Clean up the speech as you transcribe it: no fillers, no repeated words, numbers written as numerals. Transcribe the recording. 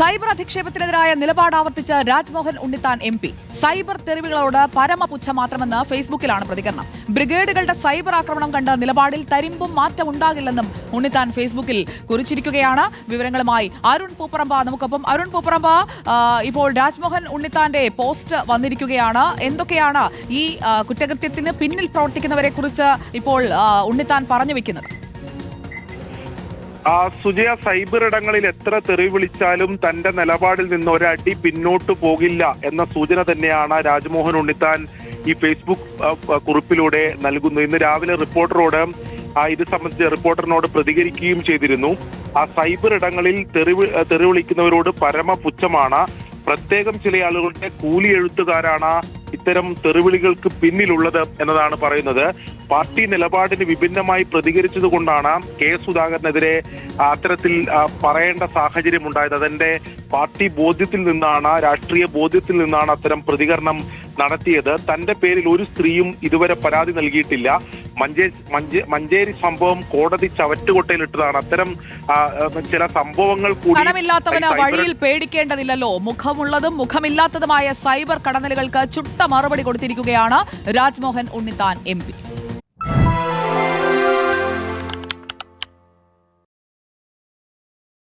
Cyber അധിക്ഷേപത്തിനെതിരായ നിലപാട് ആവർത്തിച്ച Rajmohan Unnithan MP. Cyber തെരുവുകളോട് പരമപുച്ഛ മാത്രമെന്ന് ഫേസ്ബുക്കിലാണ് പ്രതികരണം. ബ്രിഗേഡുകളുടെ cyber ആക്രമണം കണ്ട നിലപാടിൽ തരിമ്പും മാറ്റമുണ്ടാകില്ലെന്നും ഉണ്ണിത്താൻ ഫേസ്ബുക്കിൽ കുറിച്ചിരിക്കുകയാണ്. വിവരങ്ങളുമായി അരുൺ പൂപ്പറമ്പ നമുക്കൊപ്പം. അരുൺ പൂപ്പറമ്പ, ഇപ്പോൾ രാജ്മോഹൻ ഉണ്ണിത്താന്റെ പോസ്റ്റ് വന്നിരിക്കുകയാണ്. എന്തൊക്കെയാണ് ഈ കുറ്റകൃത്യത്തിന് പിന്നിൽ പ്രവർത്തിക്കുന്നവരെ കുറിച്ച് ഇപ്പോൾ ഉണ്ണിത്താൻ പറഞ്ഞു വെക്കുന്നത്? സുജയ, സൈബർ ഇടങ്ങളിൽ എത്ര തെറി വിളിച്ചാലും തന്റെ നിലപാടിൽ നിന്ന് ഒരടി പിന്നോട്ട് പോകില്ല എന്ന സൂചന തന്നെയാണ് രാജ്മോഹൻ ഉണ്ണിത്താൻ ഈ ഫേസ്ബുക്ക് കുറിപ്പിലൂടെ നൽകുന്നത്. ഇന്ന് രാവിലെ റിപ്പോർട്ടറോട് ഇത് സംബന്ധിച്ച് റിപ്പോർട്ടറിനോട് പ്രതികരിക്കുകയും ചെയ്തിരുന്നു. ആ സൈബർ ഇടങ്ങളിൽ തെറി വിളിക്കുന്നവരോട് പരമപുച്ഛമാണ്. പ്രത്യേകം ചില ആളുകളുടെ കൂലി എഴുത്തുകാരാണ് ഇത്തരം തെറിവിളികൾക്ക് പിന്നിലുള്ളത് എന്നതാണ് പറയുന്നത്. പാർട്ടി നിലപാടിന് വിഭിന്നമായി പ്രതികരിച്ചതുകൊണ്ടാണ് കെ സുധാകരനെതിരെ അത്തരത്തിൽ പറയേണ്ട സാഹചര്യം ഉണ്ടായത്. അതെന്റെ പാർട്ടി ബോധ്യത്തിൽ നിന്നാണ്, രാഷ്ട്രീയ ബോധ്യത്തിൽ നിന്നാണ് അത്തരം പ്രതികരണം നടത്തിയത്. തന്റെ പേരിൽ ഒരു സ്ത്രീയും ഇതുവരെ പരാതി നൽകിയിട്ടില്ല. മഞ്ചേരി സംഭവം കോടതി ചവറ്റുകൊട്ടയിലിട്ടതാണ്. അത്തരം ചില സംഭവങ്ങൾ കൂടി കടമില്ലാത്തവന് വഴിയിൽ പേടിക്കേണ്ടതില്ലല്ലോ. മുഖമുള്ളതും മുഖമില്ലാത്തതുമായ സൈബർ കടന്നലുകൾക്ക് ചുട്ട മറുപടി കൊടുത്തിരിക്കുകയാണ് രാജ്മോഹൻ ഉണ്ണിത്താൻ MP.